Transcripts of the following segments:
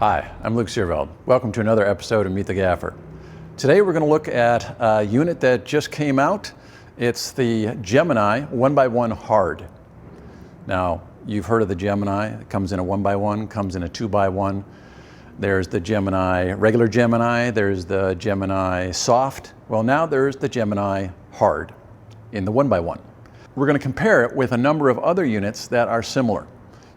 Hi, I'm Luke Seerveld. Welcome to another episode of Meet the Gaffer. Today we're going to look at a unit that just came out. It's the Gemini 1x1 Hard. Now, you've heard of the Gemini. It comes in a 1x1, comes in a 2x1. There's the Gemini, regular Gemini, there's the Gemini Soft. Well, now there's the Gemini Hard in the 1x1. We're going to compare it with a number of other units that are similar.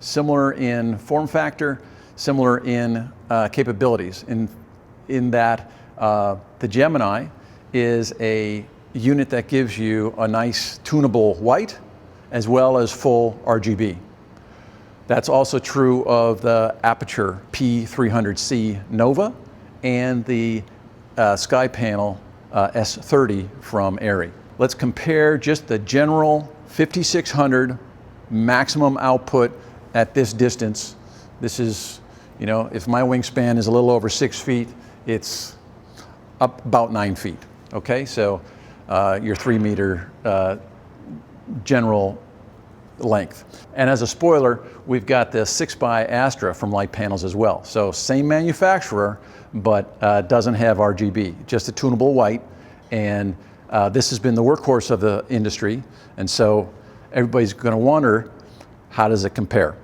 Similar in form factor, similar in capabilities, in that the Gemini is a unit that gives you a nice tunable white as well as full RGB. That's also true of the Aputure P300C Nova and the Skypanel S30 from ARRI. Let's compare just the general 5600 maximum output at this distance. This is, you know, if my wingspan is a little over 6 feet, it's up about 9 feet. Okay, so your 3 meter general length. And as a spoiler, we've got the 6x Astra from Litepanels as well. So same manufacturer, but doesn't have RGB, just a tunable white. And this has been the workhorse of the industry. And so everybody's going to wonder, how does it compare?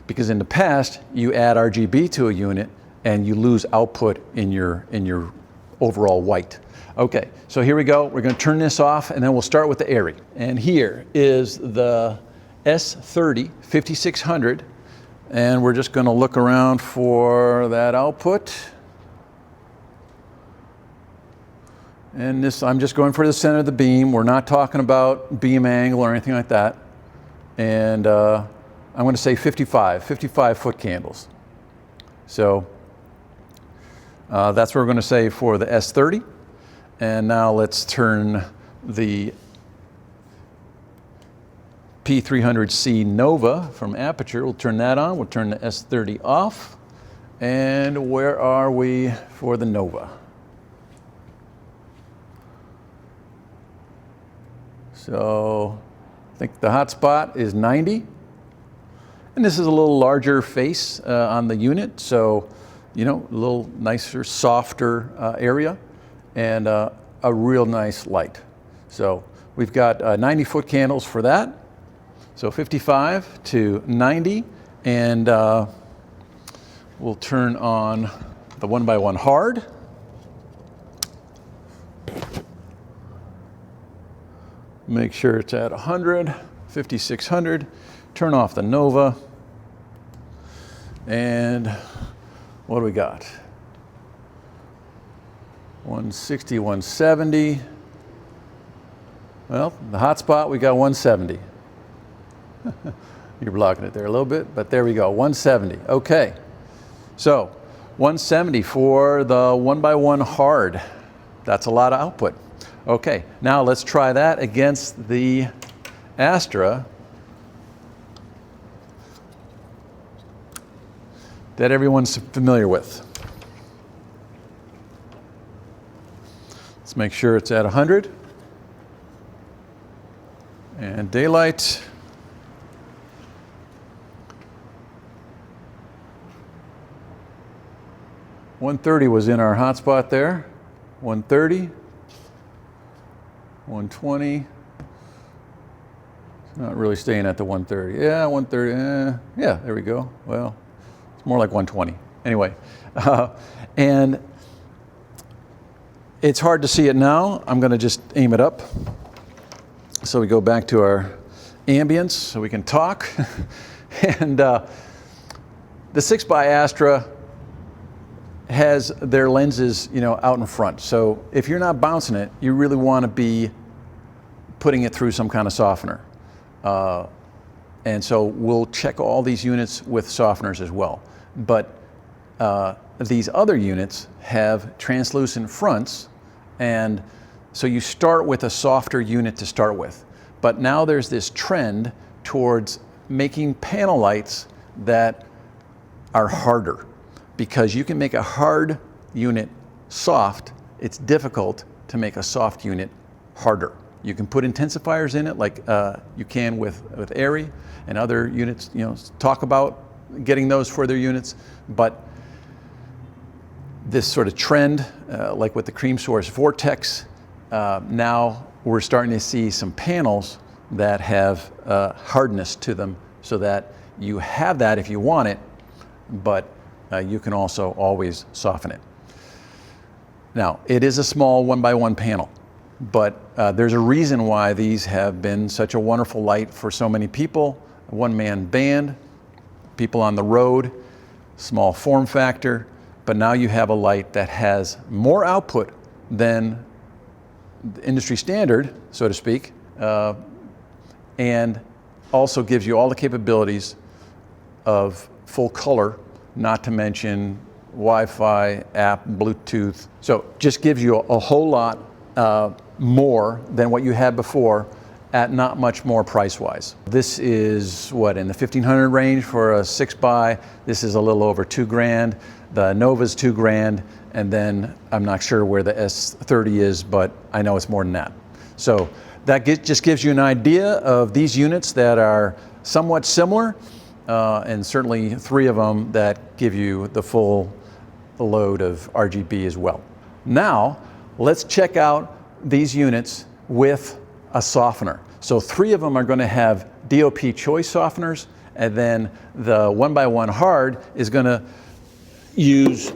Because in the past, you add RGB to a unit and you lose output in your overall white. Okay, so here we go. We're going to turn this off and then we'll start with the ARRI. And here is the S30 5600, and we're just going to look around for that output. And this, I'm just going for the center of the beam. We're not talking about beam angle or anything like that. And I'm going to say 55 foot candles. So that's what we're going to say for the S30. And now let's turn the P300C Nova from Aputure. We'll turn that on. We'll turn the S30 off. And where are we for the Nova? So I think the hot spot is 90. And this is a little larger face on the unit. So, you know, a little nicer, softer area and a real nice light. So we've got 90 foot candles for that. So 55 to 90, and we'll turn on the 1x1 Hard. Make sure it's at 100, 5600. Turn off the Nova. And what do we got? 160, 170. Well, the hot spot, we got 170. You're blocking it there a little bit, but there we go, 170. Okay, so 170 for the 1x1 Hard. That's a lot of output. Okay, now let's try that against the Astra that everyone's familiar with. Let's make sure it's at 100. And daylight. $130 was in our hotspot there. 130, 120. It's not really staying at the 130. Yeah, 130. Yeah, there we go. Well, it's more like 120. Anyway, and it's hard to see it now. I'm going to just aim it up. So we go back to our ambience so we can talk. And the 6x Astra has their lenses, you know, out in front. So if you're not bouncing it, you really want to be putting it through some kind of softener. And so we'll check all these units with softeners as well. But these other units have translucent fronts, and so you start with a softer unit to start with. But now there's this trend towards making panel lights that are harder, because you can make a hard unit soft. It's difficult to make a soft unit harder. You can put intensifiers in it like you can with ARRI and other units, you know, talk about getting those for their units, but this sort of trend, like with the cream source vortex. Now we're starting to see some panels that have hardness to them, so that you have that if you want it, but you can also always soften it. Now, it is a small 1x1 panel, but there's a reason why these have been such a wonderful light for so many people. A one-man band, people on the road, small form factor, but now you have a light that has more output than the industry standard, so to speak, and also gives you all the capabilities of full color, not to mention Wi-Fi, app, Bluetooth. So just gives you a whole lot more than what you had before at not much more price-wise. This is what, in the 1,500 range for a 6x. This is a little over $2,000. The Nova's $2,000, and then I'm not sure where the S30 is, but I know it's more than that. So that just gives you an idea of these units that are somewhat similar, and certainly 3 of them that give you the full load of RGB as well. Now, let's check out these units with a softener. So 3 of them are going to have DOP choice softeners, and then the 1x1 hard is going to use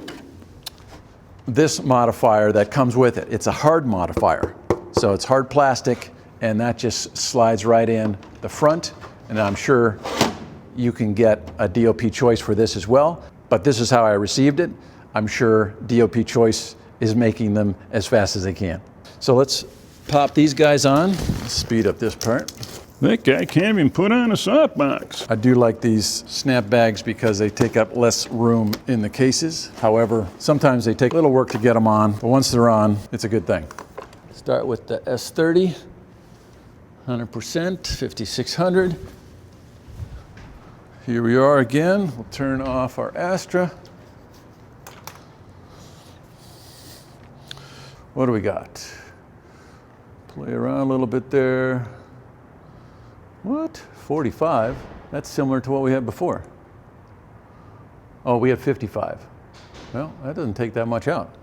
this modifier that comes with it. It's a hard modifier. So it's hard plastic, and that just slides right in the front, and I'm sure you can get a DOP choice for this as well, but this is how I received it. I'm sure DOP choice is making them as fast as they can. So let's pop these guys on. Let's speed up this part. That guy can't even put on a softbox. I do like these snap bags because they take up less room in the cases. However, sometimes they take a little work to get them on, but once they're on, it's a good thing. Start with the S30, 100%, 5600. Here we are again. We'll turn off our Astra. What do we got? Play around a little bit there. What? 45? That's similar to what we had before. Oh, we had 55. Well, that doesn't take that much out.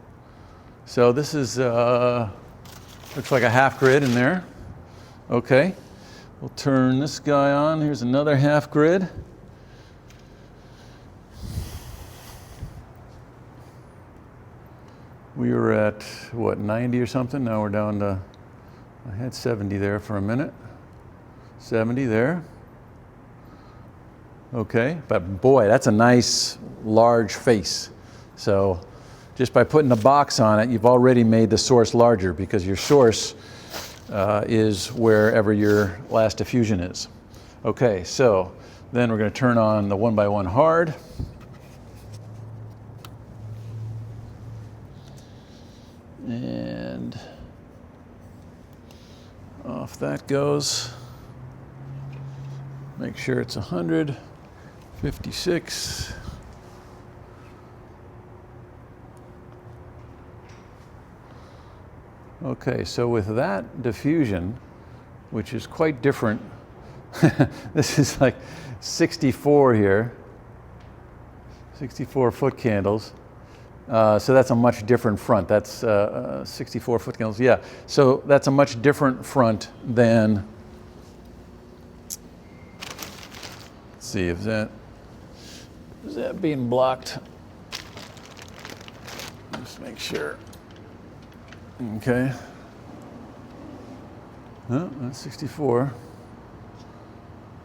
So this is, looks like a half grid in there. Okay. We'll turn this guy on. Here's another half grid. We were at, what, 90 or something? Now we're down to, I had 70 there for a minute. 70 there. Okay, but boy, that's a nice large face. So just by putting the box on it, you've already made the source larger, because your source is wherever your last diffusion is. Okay, so then we're going to turn on the 1x1 hard. And off that goes. Make sure it's 100, 56. Okay, so with that diffusion, which is quite different, this is like 64 here, 64 foot candles. So that's a much different front. That's 64 foot candles, yeah. So that's a much different front than, let's see, is that being blocked? Just make sure. Okay. Oh, that's 64.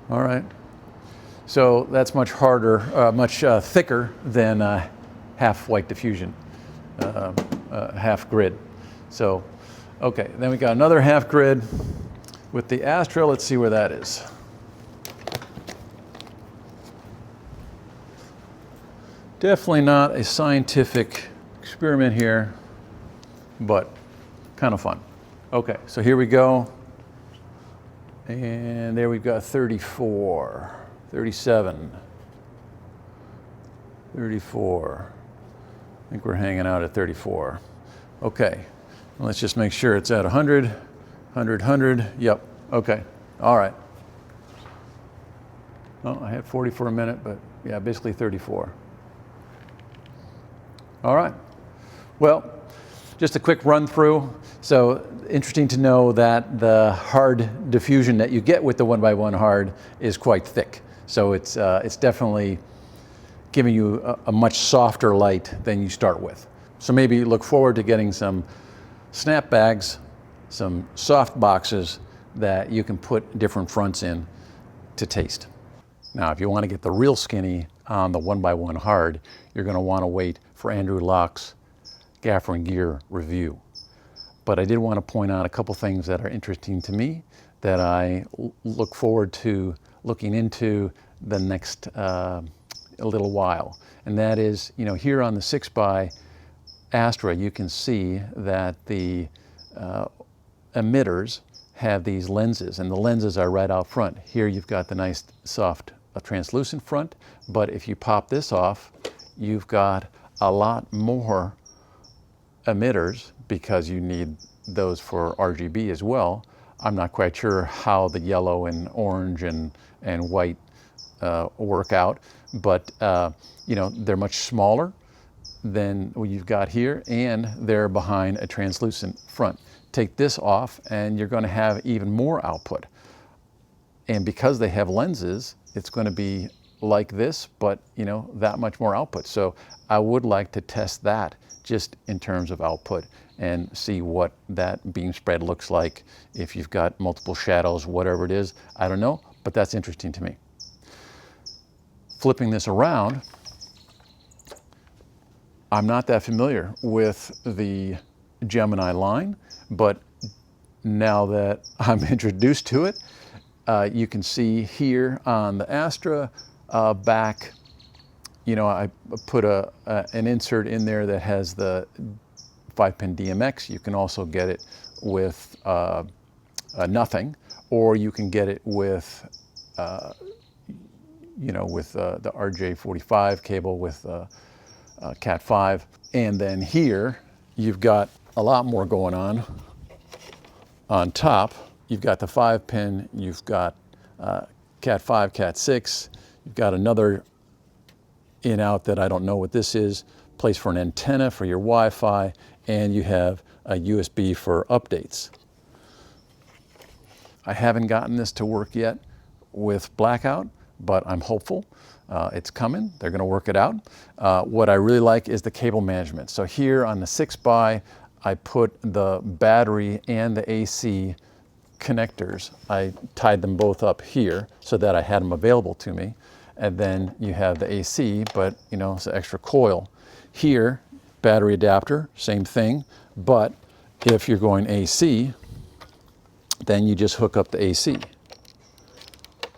All right. So that's much harder, much thicker than half white diffusion, half grid. So, okay, then we got another half grid with the Astra. Let's see where that is. Definitely not a scientific experiment here, but kind of fun. Okay, so here we go. And there we've got 34, 37, 34. I think we're hanging out at 34. Okay, let's just make sure it's at 100, 100, 100. Yep, okay, all right. Oh, I had 40 for a minute, but yeah, basically 34. All right, Well, just a quick run through. So interesting to know that the hard diffusion that you get with the 1x1 hard is quite thick. So it's definitely giving you a much softer light than you start with. So maybe look forward to getting some snap bags, some soft boxes that you can put different fronts in to taste. Now, if you want to get the real skinny on the 1x1 hard, you're going to want to wait for Andrew Locke's Gaffer and Gear review. But I did want to point out a couple things that are interesting to me that I look forward to looking into the next a little while. And that is, you know, here on the 6x Astra, you can see that the emitters have these lenses, and the lenses are right out front. Here you've got the nice soft translucent front, but if you pop this off, you've got a lot more emitters because you need those for RGB as well. I'm not quite sure how the yellow and orange and white work out, but you know, they're much smaller than what you've got here, and they're behind a translucent front. Take this off and you're going to have even more output. And because they have lenses, it's going to be like this, but you know, that much more output. So I would like to test that just in terms of output and see what that beam spread looks like if you've got multiple shadows, whatever it is. I don't know, but that's interesting to me. Flipping this around, I'm not that familiar with the Gemini line, but now that I'm introduced to it, you can see here on the Astra back, you know, I put an insert in there that has the 5-pin DMX. You can also get it with nothing, or you can get it with, you know, with the RJ45 cable with Cat5. And then here, you've got a lot more going on top. You've got the 5-pin, you've got Cat5, Cat6, you've got another in-out that I don't know what this is, place for an antenna for your Wi-Fi, and you have a USB for updates. I haven't gotten this to work yet with blackout, but I'm hopeful. It's coming, they're gonna work it out. What I really like is the cable management. So here on the 6x, I put the battery and the AC connectors. I tied them both up here so that I had them available to me. And then you have the AC, but you know, it's an extra coil. Here, battery adapter, same thing, but if you're going AC, then you just hook up the AC.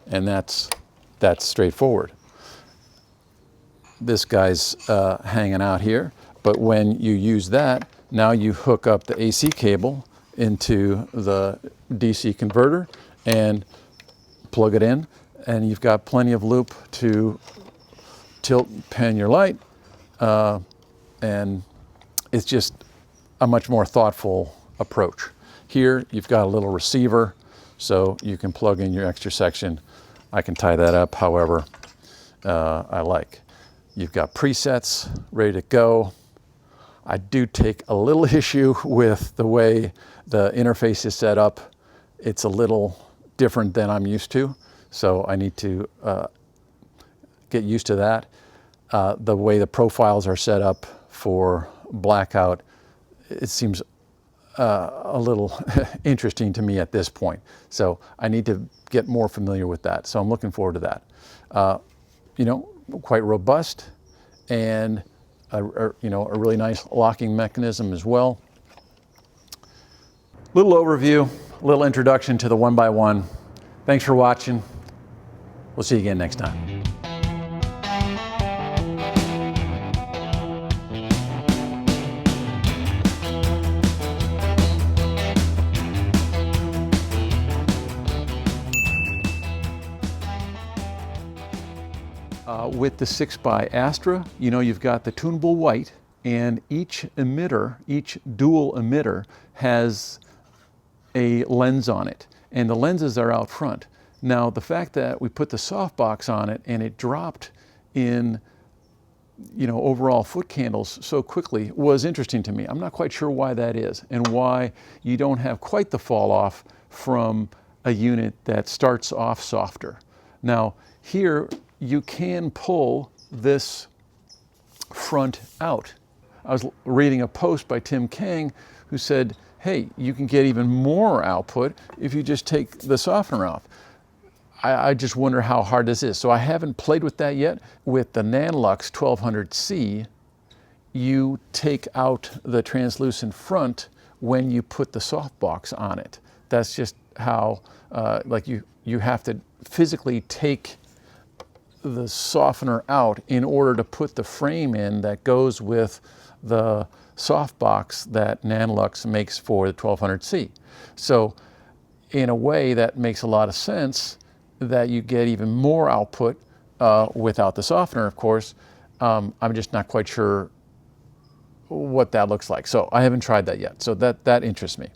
And that's straightforward. This guy's hanging out here, but when you use that, now you hook up the AC cable into the DC converter and plug it in, and you've got plenty of loop to tilt and pan your light, and it's just a much more thoughtful approach. Here you've got a little receiver, so you can plug in your extra section. I can tie that up however I like. You've got presets ready to go. I do take a little issue with the way the interface is set up. It's a little different than I'm used to, so I need to get used to that. The way the profiles are set up for blackout, it seems a little interesting to me at this point. So I need to get more familiar with that. So I'm looking forward to that. You know, quite robust, and you know, a really nice locking mechanism as well. Little overview, little introduction to the 1x1. Thanks for watching. We'll see you again next time. With the 6x Astra, you know, you've got the tunable white, and each emitter, each dual emitter has a lens on it, and the lenses are out front. Now, the fact that we put the softbox on it and it dropped in overall foot candles so quickly was interesting to me. I'm not quite sure why that is and why you don't have quite the fall off from a unit that starts off softer. Now here you can pull this front out. I was reading a post by Tim Kang who said, hey, you can get even more output if you just take the softener off. I just wonder how hard this is. So I haven't played with that yet. With the Nanlux 1200C, you take out the translucent front when you put the softbox on it. That's just how, you have to physically take the softener out in order to put the frame in that goes with the softbox that Nanlux makes for the 1200C. So in a way that makes a lot of sense that you get even more output without the softener, of course. I'm just not quite sure what that looks like. So I haven't tried that yet. So that interests me.